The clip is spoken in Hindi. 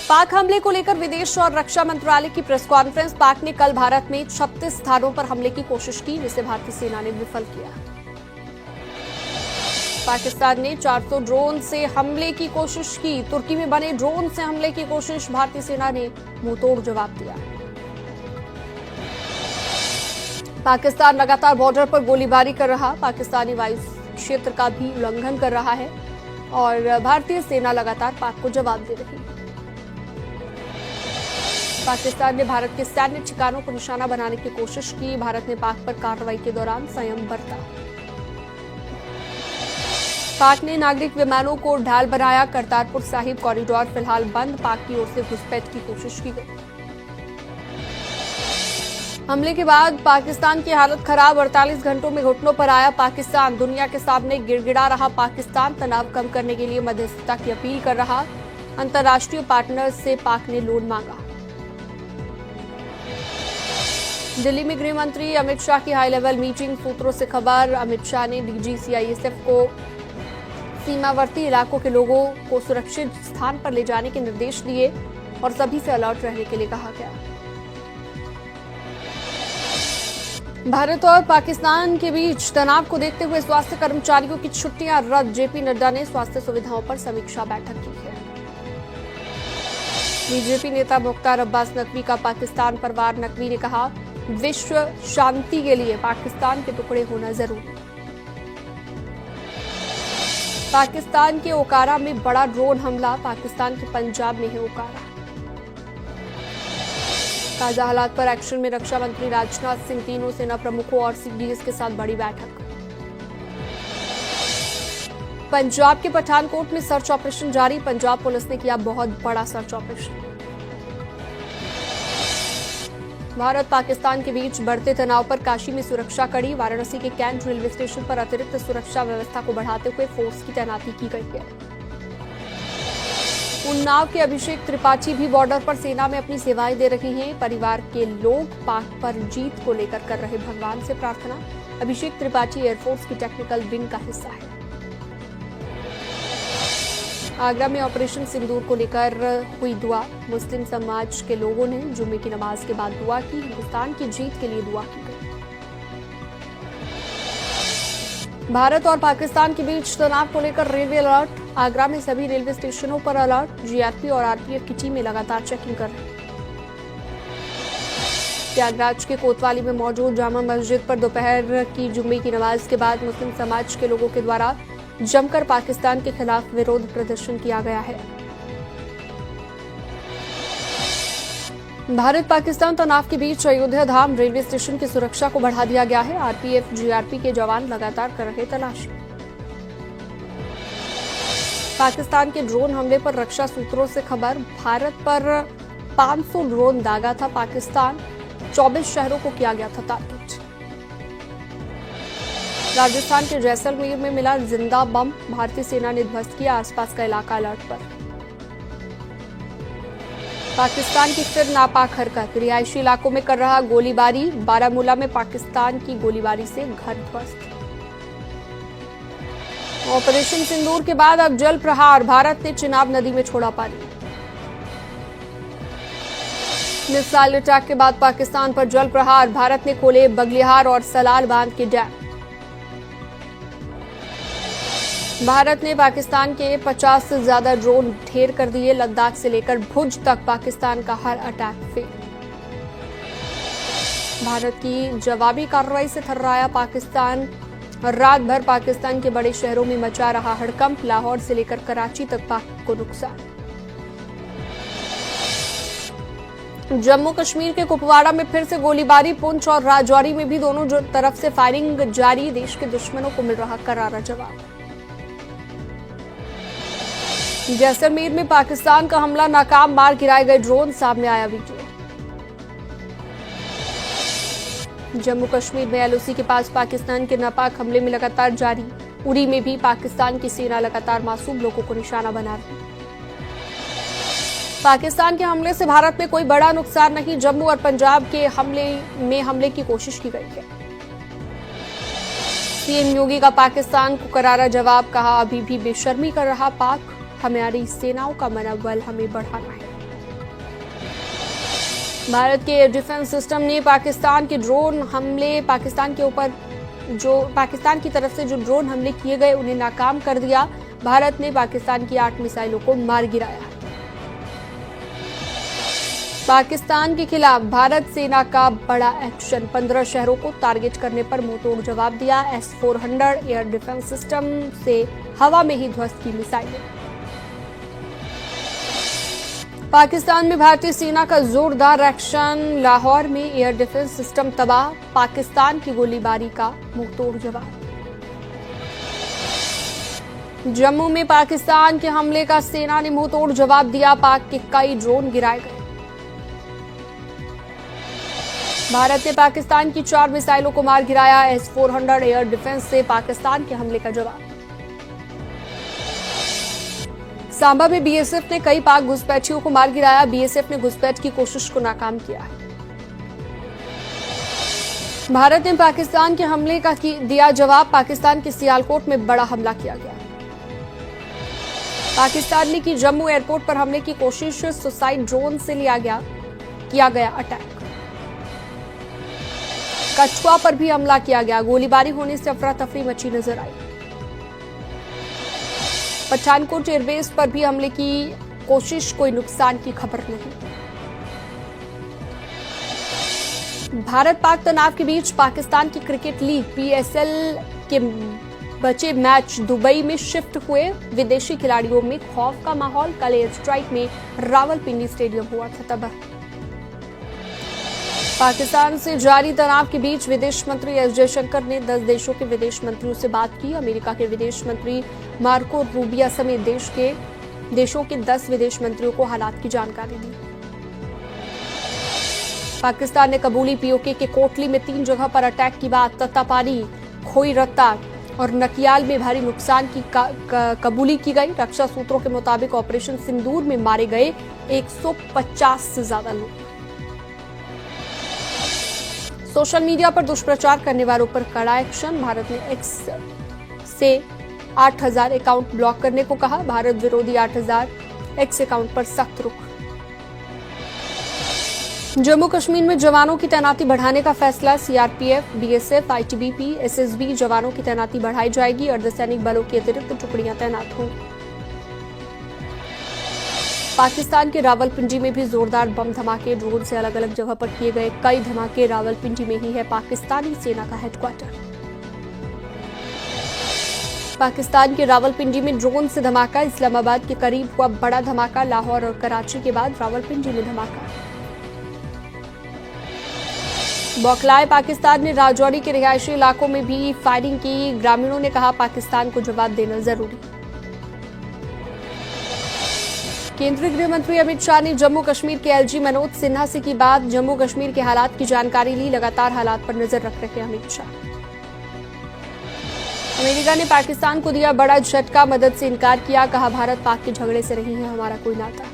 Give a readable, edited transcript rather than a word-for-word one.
पाक हमले को लेकर विदेश और रक्षा मंत्रालय की प्रेस कॉन्फ्रेंस। पाक ने कल भारत में 36 स्थानों पर हमले की कोशिश की, जिसे भारतीय सेना ने विफल किया। पाकिस्तान ने 400 ड्रोन से हमले की कोशिश की। तुर्की में बने ड्रोन से हमले की कोशिश, भारतीय सेना ने मुंहतोड़ जवाब दिया। पाकिस्तान लगातार बॉर्डर पर गोलीबारी कर रहा, पाकिस्तानी वायु क्षेत्र का भी उल्लंघन कर रहा है और भारतीय सेना लगातार पाक को जवाब दे रही है। पाकिस्तान ने भारत के सैन्य ठिकानों को निशाना बनाने की कोशिश की। भारत ने पाक पर कार्रवाई के दौरान संयम बरता। पाक ने नागरिक विमानों को ढाल बनाया। करतारपुर साहिब कॉरिडोर फिलहाल बंद, पाक की ओर से घुसपैठ की कोशिश की गई। हमले के बाद पाकिस्तान की हालत खराब, 48 घंटों में घुटनों पर आया पाकिस्तान। दुनिया के सामने गिड़गिड़ा रहा पाकिस्तान। तनाव कम करने के लिए मध्यस्थता की अपील कर रहा। अंतर्राष्ट्रीय पार्टनर्स से पाक ने लोन मांगा। दिल्ली में गृह मंत्री अमित शाह की हाई लेवल मीटिंग। सूत्रों से खबर, अमित शाह ने डीजी सीआईएसएफ को सीमावर्ती इलाकों के लोगों को सुरक्षित स्थान पर ले जाने के निर्देश दिए और सभी से अलर्ट रहने के लिए कहा गया। भारत और पाकिस्तान के बीच तनाव को देखते हुए स्वास्थ्य कर्मचारियों की छुट्टियां रद्द। जेपी नड्डा ने स्वास्थ्य सुविधाओं पर समीक्षा बैठक की है। बीजेपी नेता मुख्तार अब्बास नकवी का पाकिस्तान पर वार। नकवी ने कहा, विश्व शांति के लिए पाकिस्तान के टुकड़े होना जरूरी। पाकिस्तान के ओकारा में बड़ा ड्रोन हमला। पाकिस्तान के पंजाब में है ओकारा। ताजा हालात पर एक्शन में रक्षा मंत्री राजनाथ सिंह, तीनों सेना प्रमुखों और सीडीएस के साथ बड़ी बैठक। पंजाब के पठानकोट में सर्च ऑपरेशन जारी। पंजाब पुलिस ने किया बहुत बड़ा सर्च ऑपरेशन। भारत पाकिस्तान के बीच बढ़ते तनाव पर काशी में सुरक्षा कड़ी। वाराणसी के कैंट रेलवे स्टेशन पर अतिरिक्त सुरक्षा व्यवस्था को बढ़ाते हुए फोर्स की तैनाती की गई है। उन्नाव के अभिषेक त्रिपाठी भी बॉर्डर पर सेना में अपनी सेवाएं दे रही हैं। परिवार के लोग पाक पर जीत को लेकर कर रहे भगवान से प्रार्थना। अभिषेक त्रिपाठी एयरफोर्स की टेक्निकल विंग का हिस्सा है। आगरा में ऑपरेशन सिंदूर को लेकर हुई दुआ। मुस्लिम समाज के लोगों ने जुम्मे की नमाज के बाद दुआ की। हिंदुस्तान की जीत के लिए दुआ की गई। भारत और पाकिस्तान के बीच तनाव को लेकर रेलवे अलर्ट। आगरा में सभी रेलवे स्टेशनों पर अलर्ट। जीआरपी और आरपीएफ की टीमें लगातार चेकिंग कर रही। प्रयागराज के कोतवाली में मौजूद जामा मस्जिद पर दोपहर की जुम्मे की नमाज के बाद मुस्लिम समाज के लोगों के द्वारा जमकर पाकिस्तान के खिलाफ विरोध प्रदर्शन किया गया है। भारत पाकिस्तान तनाव के बीच अयोध्या धाम रेलवे स्टेशन की सुरक्षा को बढ़ा दिया गया है। आरपीएफ जीआरपी के जवान लगातार कर रहे तलाशी। पाकिस्तान के ड्रोन हमले पर रक्षा सूत्रों से खबर। भारत पर 500 ड्रोन दागा था पाकिस्तान। 24 शहरों को किया गया था टारगेट। राजस्थान के जैसलमेर में मिला जिंदा बम। भारतीय सेना ने ध्वस्त किया। आसपास का इलाका अलर्ट पर। पाकिस्तान की फिर नापाक हरकत। रिहायशी इलाकों में कर रहा गोलीबारी। बारामूला में पाकिस्तान की गोलीबारी से घर ध्वस्त। ऑपरेशन सिंदूर के बाद अब जल प्रहार। भारत ने चिनाब नदी में छोड़ा पानी। मिसाइल अटैक के बाद पाकिस्तान पर जल प्रहार। भारत ने खोले बगलिहार और सलाल बांध के डैम। भारत ने पाकिस्तान के 50 से ज्यादा ड्रोन ढेर कर दिए। लद्दाख से लेकर भुज तक पाकिस्तान का हर अटैक फेल। भारत की जवाबी कार्रवाई से थर्राया पाकिस्तान। रात भर पाकिस्तान के बड़े शहरों में मचा रहा हड़कंप। लाहौर से लेकर कराची तक पाक को नुकसान। जम्मू कश्मीर के कुपवाड़ा में फिर से गोलीबारी। पुंछ और राजौरी में भी दोनों तरफ से फायरिंग जारी। देश के दुश्मनों को मिल रहा करारा जवाब। जैसलमेर में पाकिस्तान का हमला नाकाम। मार गिराए गए ड्रोन, सामने आया वीडियो। जम्मू कश्मीर में एलओसी के पास पाकिस्तान के नापाक हमले में लगातार जारी। उरी में भी पाकिस्तान की सेना लगातार मासूम लोगों को निशाना बना रही। पाकिस्तान के हमले से भारत में कोई बड़ा नुकसान नहीं। जम्मू और पंजाब के हमले की कोशिश की गई है। सीएम योगी का पाकिस्तान को करारा जवाब। कहा, अभी भी बेशर्मी कर रहा पाक। हमारी सेनाओं का मनोबल हमें बढ़ाना है। भारत के एयर डिफेंस सिस्टम ने पाकिस्तान के ड्रोन हमले पाकिस्तान की तरफ से जो ड्रोन हमले किए गए उन्हें नाकाम कर दिया। भारत ने पाकिस्तान की 8 मिसाइलों को मार गिराया। पाकिस्तान के खिलाफ भारत सेना का बड़ा एक्शन, 15 शहरों को टारगेट करने पर मुंहतोड़ जवाब दिया। S-400 एयर डिफेंस सिस्टम से हवा में ही ध्वस्त की मिसाइलें। पाकिस्तान में भारतीय सेना का जोरदार एक्शन, लाहौर में एयर डिफेंस सिस्टम तबाह, पाकिस्तान की गोलीबारी का मुंहतोड़ जवाब। जम्मू में पाकिस्तान के हमले का सेना ने मुंहतोड़ जवाब दिया, पाक के कई ड्रोन गिराए गए। भारत ने पाकिस्तान की 4 मिसाइलों को मार गिराया। S-400 एयर डिफेंस से पाकिस्तान के हमले का जवाब। सांबा में BSF ने कई पाक घुसपैठियों को मार गिराया। BSF ने घुसपैठ की कोशिश को नाकाम किया। भारत ने पाकिस्तान के हमले का दिया जवाब, पाकिस्तान के सियालकोट में बड़ा हमला किया गया। पाकिस्तान ने की जम्मू एयरपोर्ट पर हमले की कोशिश, सुसाइड ड्रोन से किया गया अटैक। कठुआ पर भी हमला किया गया, गोलीबारी होने से अफरा तफरी मची नजर आई। पठानकोट एयरबेस पर भी हमले की कोशिश, कोई नुकसान की खबर नहीं। भारत पाक तनाव के बीच पाकिस्तान की क्रिकेट लीग PSL के बचे मैच दुबई में शिफ्ट हुए। विदेशी खिलाड़ियों में खौफ का माहौल, कल एयर स्ट्राइक में रावलपिंडी स्टेडियम हुआ था तबाह। पाकिस्तान से जारी तनाव के बीच विदेश मंत्री एस जयशंकर ने 10 देशों के विदेश मंत्रियों से बात की। अमेरिका के विदेश मंत्री मार्को रूबिया समेत देशों के 10 विदेश मंत्रियों को हालात की जानकारी दी। पाकिस्तान ने कबूली POK के कोटली में 3 जगह पर अटैक की बात। तत्तापानी, खोई रत्ता और नकियाल में भारी नुकसान की कबूली की गई। रक्षा सूत्रों के मुताबिक ऑपरेशन सिंदूर में मारे गए 150 से ज्यादा लोग। सोशल मीडिया पर दुष्प्रचार करने वालों पर कड़ा एक्शन, भारत ने X से 8000 अकाउंट ब्लॉक करने को कहा। भारत विरोधी 8000 X अकाउंट पर सख्त रुख। जम्मू कश्मीर में जवानों की तैनाती बढ़ाने का फैसला, CRPF, BSF, ITBP, SSB जवानों की तैनाती बढ़ाई जाएगी। अर्धसैनिक बलों की अतिरिक्त टुकड़ियां तैनात होंगी। पाकिस्तान के रावलपिंडी में भी जोरदार बम धमाके, ड्रोन से अलग अलग जगह पर किए गए कई धमाके। रावलपिंडी में ही है पाकिस्तानी सेना का हेडक्वार्टर। पाकिस्तान के रावलपिंडी में ड्रोन से धमाका, इस्लामाबाद के करीब हुआ बड़ा धमाका। लाहौर और कराची के बाद रावलपिंडी में धमाका। बौखलाए पाकिस्तान ने राजौरी के रिहायशी इलाकों में भी फायरिंग की। ग्रामीणों ने कहा पाकिस्तान को जवाब देना जरूरी। केंद्रीय गृह मंत्री अमित शाह ने जम्मू कश्मीर के LG मनोज सिन्हा से की बात। जम्मू कश्मीर के हालात की जानकारी ली, लगातार हालात पर नजर रख रहे अमित शाह। अमेरिका ने पाकिस्तान को दिया बड़ा झटका, मदद से इनकार किया। कहा भारत पाक के झगड़े से नहीं है हमारा कोई नाता।